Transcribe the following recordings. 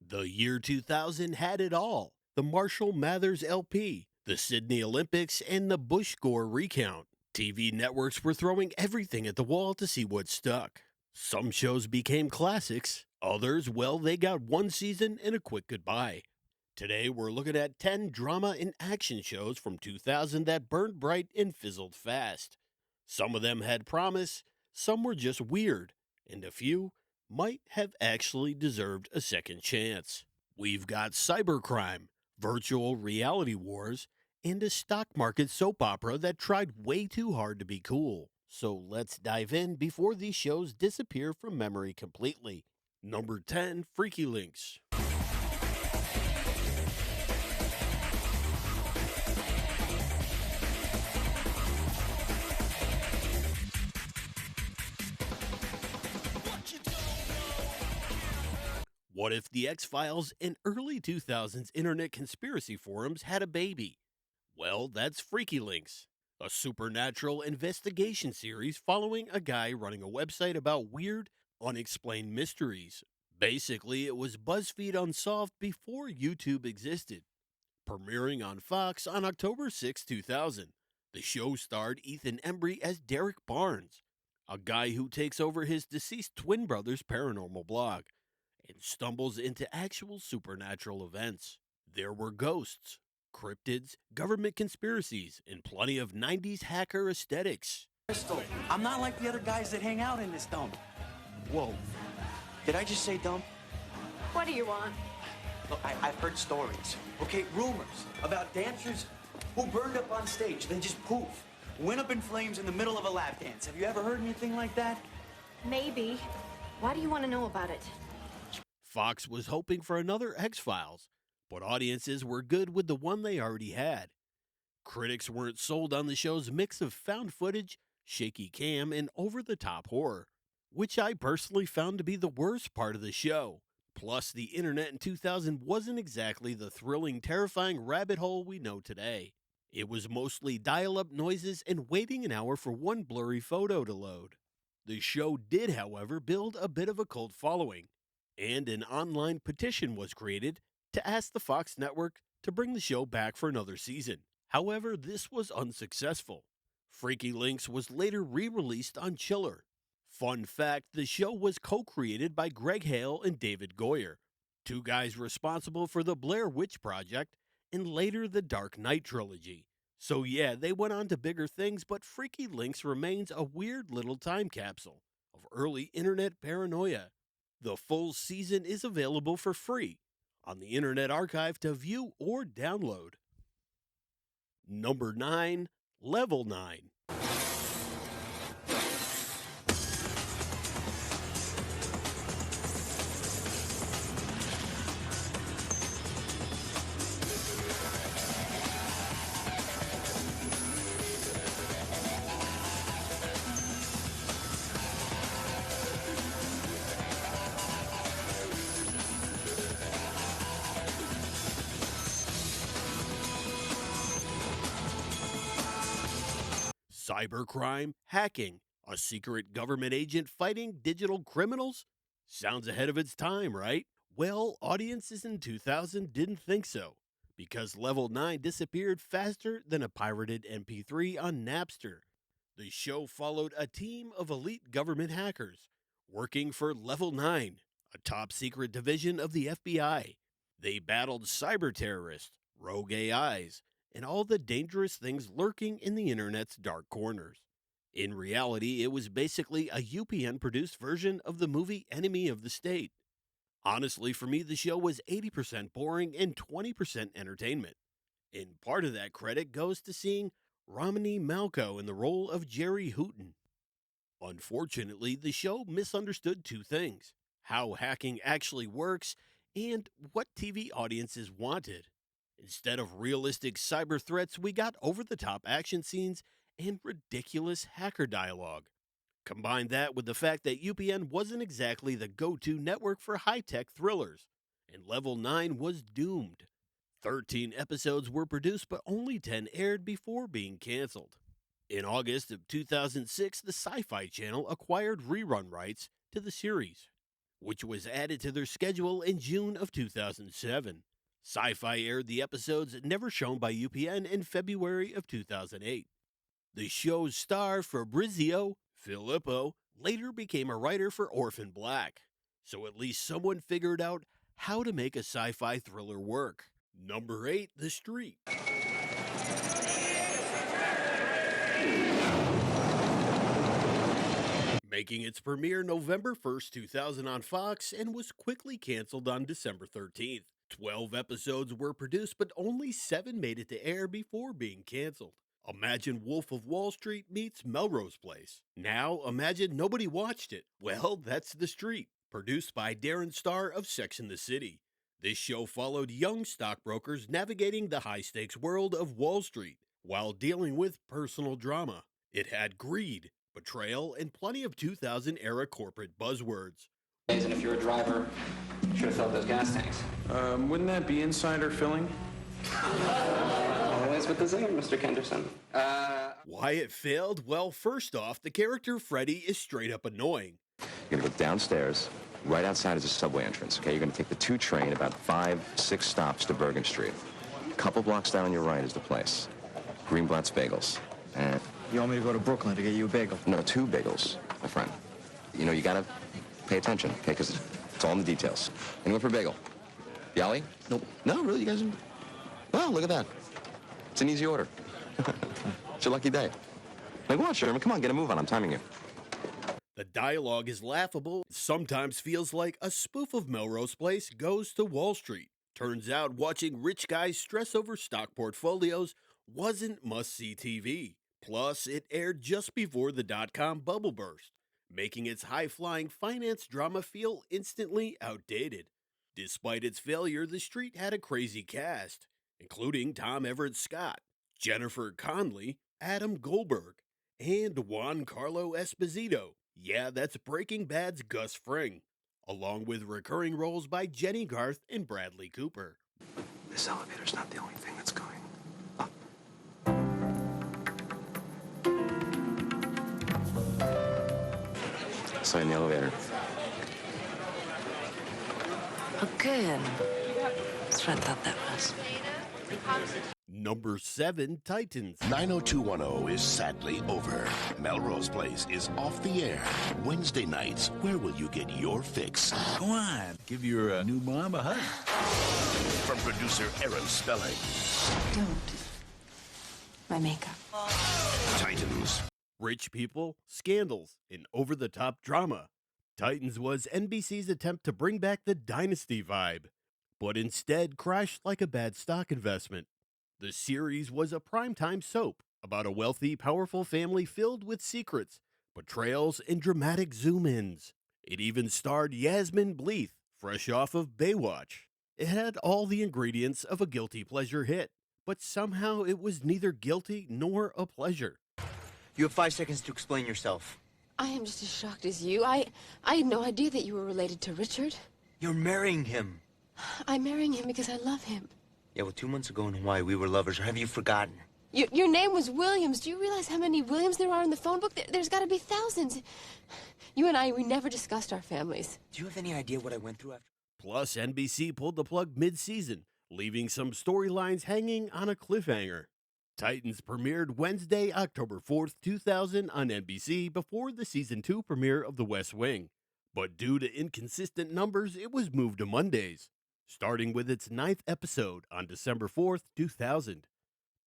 The year 2000 had it all: the Marshall Mathers LP, the Sydney Olympics, and the Bush Gore recount. TV networks were throwing everything at the wall to see what stuck. Some shows became classics, others, well, they got one season and a quick goodbye. Today we're looking at 10 drama and action shows from 2000 that burned bright and fizzled fast. Some of them had promise, some were just weird, and a few might have actually deserved a second chance. We've got cybercrime, virtual reality wars, and a stock market soap opera that tried way too hard to be cool. So let's dive in before these shows disappear from memory completely. Number 10, Freaky Links. What if the X-Files and early 2000s internet conspiracy forums had a baby? Well, that's Freaky Links, a supernatural investigation series following a guy running a website about weird, unexplained mysteries. Basically, it was BuzzFeed Unsolved before YouTube existed. Premiering on Fox on October 6, 2000, the show starred Ethan Embry as Derek Barnes, a guy who takes over his deceased twin brother's paranormal blog and stumbles into actual supernatural events. There were ghosts, cryptids, government conspiracies, and plenty of 90s hacker aesthetics. Crystal, I'm not like the other guys that hang out in this dump. Whoa. Did I just say dump? What do you want? Look, I've heard stories, okay, rumors about dancers who burned up on stage, then just poof, went up in flames in the middle of a lap dance. Have you ever heard anything like that? Maybe. Why do you want to know about it? Fox was hoping for another X-Files, but audiences were good with the one they already had. Critics weren't sold on the show's mix of found footage, shaky cam, and over-the-top horror, which I personally found to be the worst part of the show. Plus, the internet in 2000 wasn't exactly the thrilling, terrifying rabbit hole we know today. It was mostly dial-up noises and waiting an hour for one blurry photo to load. The show did, however, build a bit of a cult following, and an online petition was created to ask the Fox network to bring the show back for another season. However, this was unsuccessful. Freaky Links was later re-released on Chiller. Fun fact, the show was co-created by Greg Hale and David Goyer, two guys responsible for the Blair Witch Project and later the Dark Knight trilogy. So yeah, they went on to bigger things, but Freaky Links remains a weird little time capsule of early internet paranoia. The full season is available for free on the Internet Archive to view or download. Number 9, Level 9. Cybercrime, hacking, a secret government agent fighting digital criminals? Sounds ahead of its time, right? Well, audiences in 2000 didn't think so, because Level 9 disappeared faster than a pirated MP3 on Napster. The show followed a team of elite government hackers working for Level 9, a top secret division of the FBI. They battled cyber terrorists, rogue AIs, and all the dangerous things lurking in the internet's dark corners. In reality, it was basically a UPN-produced version of the movie Enemy of the State. Honestly, for me, the show was 80% boring and 20% entertainment. And part of that credit goes to seeing Romany Malco in the role of Jerry Hooton. Unfortunately, the show misunderstood two things: how hacking actually works and what TV audiences wanted. Instead of realistic cyber threats, we got over-the-top action scenes and ridiculous hacker dialogue. Combine that with the fact that UPN wasn't exactly the go-to network for high-tech thrillers, and Level 9 was doomed. 13 episodes were produced, but only 10 aired before being canceled. In August of 2006, the Sci-Fi Channel acquired rerun rights to the series. which was added to their schedule in June of 2007. Sci-Fi aired the episodes never shown by UPN in February of 2008. The show's star Fabrizio Filippo later became a writer for Orphan Black, so at least someone figured out how to make a sci-fi thriller work. Number 8, The Street. Making its premiere November 1st, 2000 on Fox and was quickly canceled on December 13th. 12 episodes were produced, but only 7 made it to air before being canceled. Imagine Wolf of Wall Street meets Melrose Place. Now imagine nobody watched it. Well, that's The Street, produced by Darren Star of Sex and the City. This show followed young stockbrokers navigating the high-stakes world of Wall Street while dealing with personal drama. It had greed, betrayal, and plenty of 2000-era corporate buzzwords. And if you're a driver, you should have filled those gas tanks. Wouldn't that be insider filling? Always with the zinger, Mr. Kenderson. Why it failed? Well, first off, the character Freddy is straight up annoying. You're gonna go downstairs. Right outside is a subway entrance, okay? You're gonna take the 2 train about 5-6 stops to Bergen Street. A couple blocks down on your right is the place. Greenblatt's Bagels. And You want me to go to Brooklyn to get you a bagel? no, 2 bagels, my friend. You know, you gotta pay attention, okay? Because it's all in the details. Anyone for a bagel? Yali? Nope. No, really, you guys? Oh, look at that. It's an easy order. It's your lucky day. Like, what, Sherman? Come on, get a move on. I'm timing you. The dialogue is laughable, sometimes feels like a spoof of Melrose Place goes to Wall Street. Turns out watching rich guys stress over stock portfolios wasn't must-see TV. Plus, it aired just before the dot-com bubble burst, making its high-flying finance drama feel instantly outdated. Despite its failure, The Street had a crazy cast, including Tom Everett Scott, Jennifer Connelly, Adam Goldberg, and Juan Carlo Esposito. Yeah, that's Breaking Bad's Gus Fring, along with recurring roles by Jenny Garth and Bradley Cooper. This elevator's not the only thing that's going up. Saw you in the elevator. Oh, good. That's what I thought that was. Number 7, Titans. 90210 is sadly over. Melrose Place is off the air. Wednesday nights, where will you get your fix? Go on, give your new mom a hug. From producer Aaron Spelling. Don't. My makeup. Titans. Rich people, scandals, and over-the-top drama. Titans was NBC's attempt to bring back the Dynasty vibe, but instead crashed like a bad stock investment. The series was a primetime soap about a wealthy, powerful family filled with secrets, betrayals, and dramatic zoom-ins. It even starred Yasmin Bleeth, fresh off of Baywatch. It had all the ingredients of a guilty pleasure hit, but somehow it was neither guilty nor a pleasure. You have 5 seconds to explain yourself. I am just as shocked as you. I had no idea that you were related to Richard. You're marrying him. I'm marrying him because I love him. Yeah, well, 2 months ago in Hawaii, we were lovers, or have you forgotten? Your name was Williams. Do you realize how many Williams there are in the phone book? There's got to be thousands. You and I, we never discussed our families. Do you have any idea what I went through after? Plus, NBC pulled the plug mid-season, leaving some storylines hanging on a cliffhanger. Titans premiered Wednesday, October 4th, 2000 on NBC before the Season 2 premiere of The West Wing. But due to inconsistent numbers, it was moved to Mondays, starting with its 9th episode on December 4th, 2000.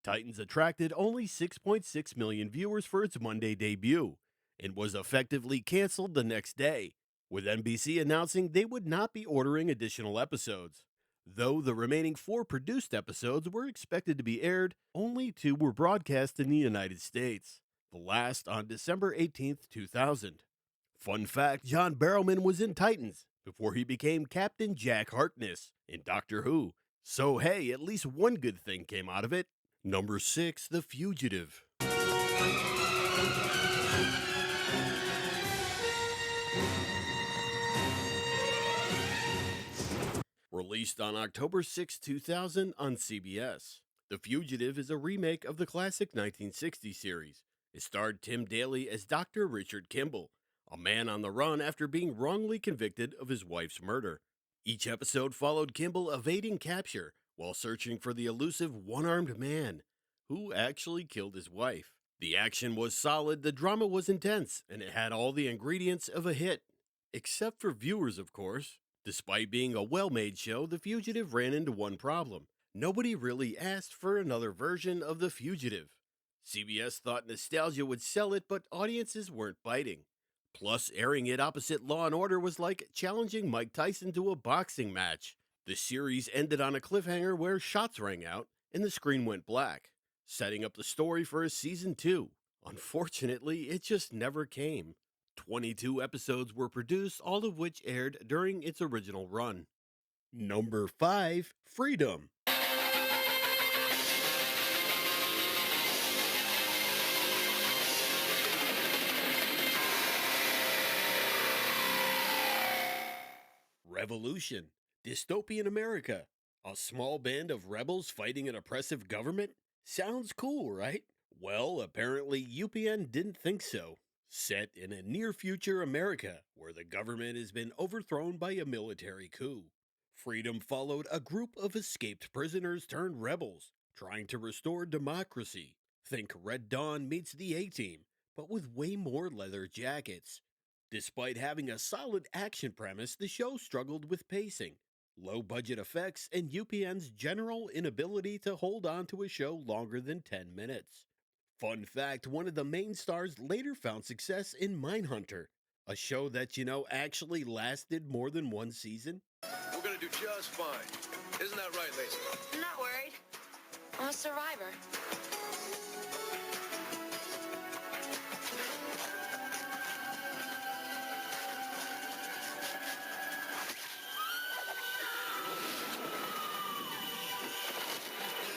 Titans attracted only 6.6 million viewers for its Monday debut and was effectively canceled the next day, with NBC announcing they would not be ordering additional episodes. Though the remaining 4 produced episodes were expected to be aired, only 2 were broadcast in the United States, the last on December 18th, 2000. Fun fact, John Barrowman was in Titans before he became Captain Jack Harkness in Doctor Who. So hey, at least one good thing came out of it. Number 6, The Fugitive. Released on October 6, 2000 on CBS. The Fugitive is a remake of the classic 1960 series. It starred Tim Daly as Dr. Richard Kimball, a man on the run after being wrongly convicted of his wife's murder. Each episode followed Kimball evading capture while searching for the elusive one-armed man who actually killed his wife. The action was solid, the drama was intense, and it had all the ingredients of a hit. Except for viewers, of course. Despite being a well-made show, The Fugitive ran into one problem. Nobody really asked for another version of The Fugitive. CBS thought nostalgia would sell it, but audiences weren't biting. Plus, airing it opposite Law & Order was like challenging Mike Tyson to a boxing match. The series ended on a cliffhanger where shots rang out and the screen went black, setting up the story for a season 2. Unfortunately, it just never came. 22 episodes were produced, all of which aired during its original run. Number 5, Freedom. Revolution. Dystopian America. A small band of rebels fighting an oppressive government? Sounds cool, right? Well, apparently UPN didn't think so. Set in a near-future America, where the government has been overthrown by a military coup. Freedom followed a group of escaped prisoners turned rebels, trying to restore democracy. Think Red Dawn meets the A-Team, but with way more leather jackets. Despite having a solid action premise, the show struggled with pacing, low-budget effects, and UPN's general inability to hold on to a show longer than 10 minutes. Fun fact, one of the main stars later found success in Mindhunter, a show that, actually lasted more than one season. We're gonna do just fine. Isn't that right, Lacey? I'm not worried. I'm a survivor.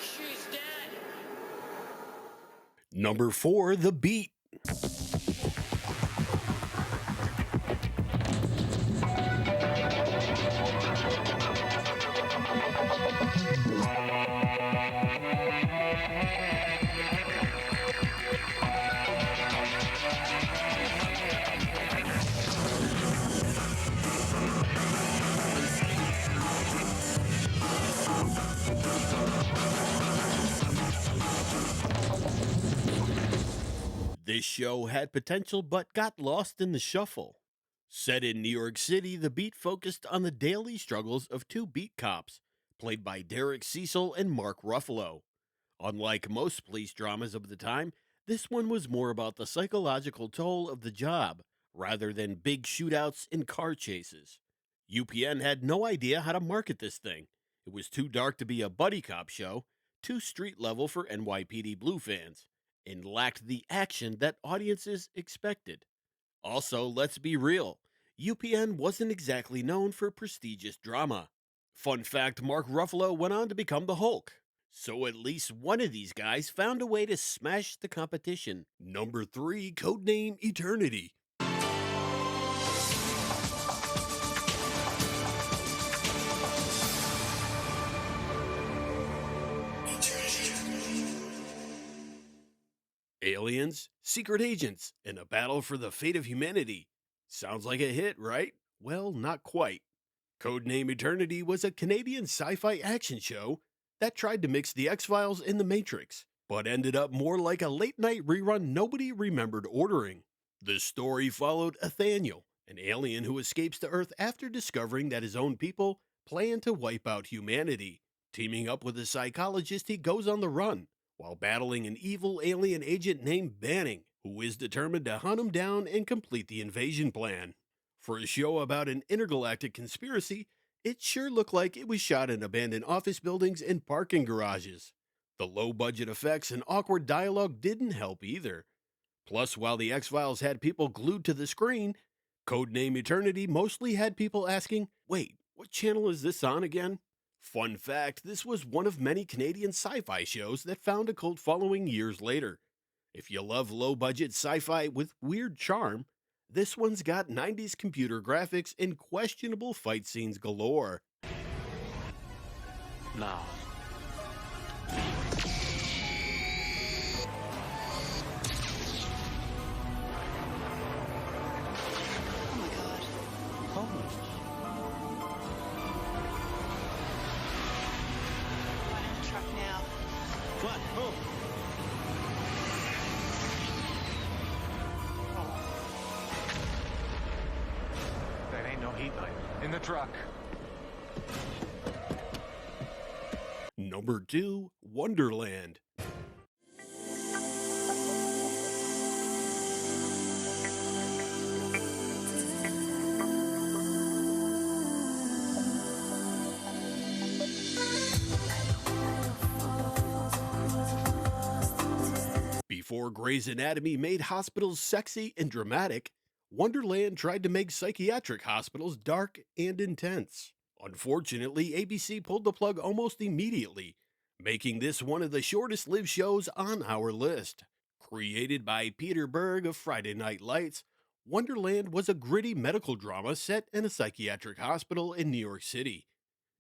She's dead. Number 4, The Beat. This show had potential but got lost in the shuffle. Set in New York City, The Beat focused on the daily struggles of two beat cops, played by Derek Cecil and Mark Ruffalo. Unlike most police dramas of the time, this one was more about the psychological toll of the job, rather than big shootouts and car chases. UPN had no idea how to market this thing. It was too dark to be a buddy cop show, too street level for NYPD Blue fans, and lacked the action that audiences expected. Also, let's be real, UPN wasn't exactly known for prestigious drama. Fun fact, Mark Ruffalo went on to become the Hulk. So at least one of these guys found a way to smash the competition. Number 3, Codename Eternity. Aliens, secret agents, and a battle for the fate of humanity. Sounds like a hit, right? Well, not quite. Codename Eternity was a Canadian sci-fi action show that tried to mix the X-Files and the Matrix, but ended up more like a late-night rerun nobody remembered ordering. The story followed Nathaniel, an alien who escapes to Earth after discovering that his own people plan to wipe out humanity. Teaming up with a psychologist, he goes on the run, while battling an evil alien agent named Banning, who is determined to hunt him down and complete the invasion plan. For a show about an intergalactic conspiracy, it sure looked like it was shot in abandoned office buildings and parking garages. The low-budget effects and awkward dialogue didn't help either. Plus, while the X-Files had people glued to the screen, Codename Eternity mostly had people asking, "Wait, what channel is this on again?" Fun fact, this was one of many Canadian sci-fi shows that found a cult following years later. If you love low-budget sci-fi with weird charm, this one's got 90s computer graphics and questionable fight scenes galore. Now. truck. Number 2, Wonderland. Before Grey's Anatomy made hospitals sexy and dramatic, Wonderland tried to make psychiatric hospitals dark and intense. Unfortunately, ABC pulled the plug almost immediately, making this one of the shortest lived shows on our list. Created by Peter Berg of Friday Night Lights, Wonderland was a gritty medical drama set in a psychiatric hospital in New York City.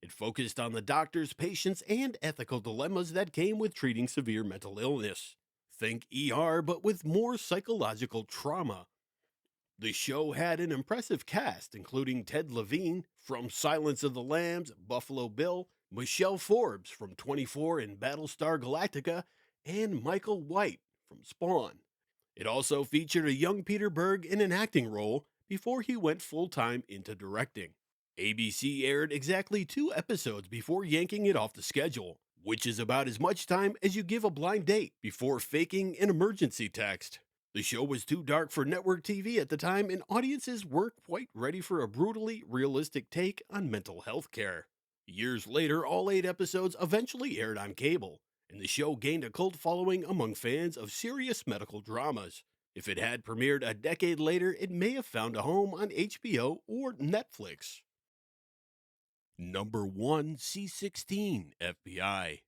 It focused on the doctors, patients, and ethical dilemmas that came with treating severe mental illness. Think ER, but with more psychological trauma. The show had an impressive cast, including Ted Levine from Silence of the Lambs, Buffalo Bill, Michelle Forbes from 24 and Battlestar Galactica, and Michael White from Spawn. It also featured a young Peter Berg in an acting role before he went full-time into directing. ABC aired exactly 2 episodes before yanking it off the schedule, which is about as much time as you give a blind date before faking an emergency text. The show was too dark for network TV at the time, and audiences weren't quite ready for a brutally realistic take on mental health care. Years later, all 8 episodes eventually aired on cable, and the show gained a cult following among fans of serious medical dramas. If it had premiered a decade later, it may have found a home on HBO or Netflix. Number 1, C16 FBI.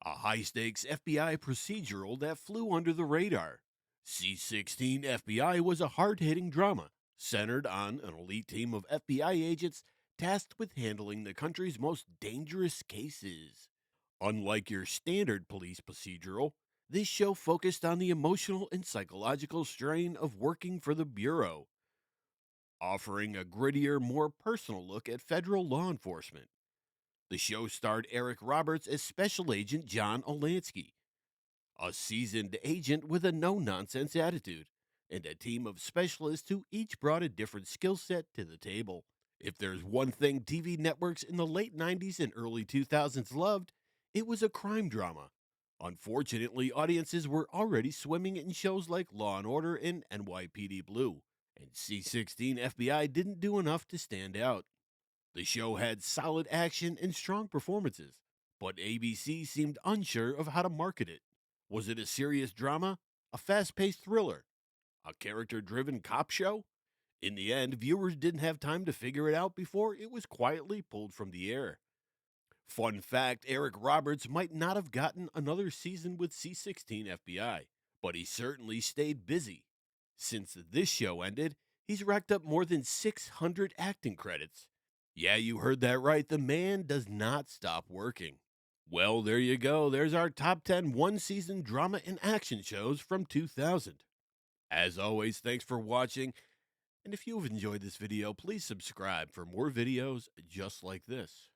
A high-stakes FBI procedural that flew under the radar. C16 FBI was a hard-hitting drama centered on an elite team of FBI agents tasked with handling the country's most dangerous cases. Unlike your standard police procedural, this show focused on the emotional and psychological strain of working for the Bureau, offering a grittier, more personal look at federal law enforcement. The show starred Eric Roberts as Special Agent John Olansky, a seasoned agent with a no-nonsense attitude, and a team of specialists who each brought a different skill set to the table. If there's one thing TV networks in the late 90s and early 2000s loved, it was a crime drama. Unfortunately, audiences were already swimming in shows like Law & Order and NYPD Blue, and C16 FBI didn't do enough to stand out. The show had solid action and strong performances, but ABC seemed unsure of how to market it. Was it a serious drama? A fast-paced thriller? A character-driven cop show? In the end, viewers didn't have time to figure it out before it was quietly pulled from the air. Fun fact, Eric Roberts might not have gotten another season with C16 FBI, but he certainly stayed busy. Since this show ended, he's racked up more than 600 acting credits. Yeah, you heard that right. The man does not stop working. Well, there you go. There's our top 10 one-season drama and action shows from 2000. As always, thanks for watching. And if you've enjoyed this video, please subscribe for more videos just like this.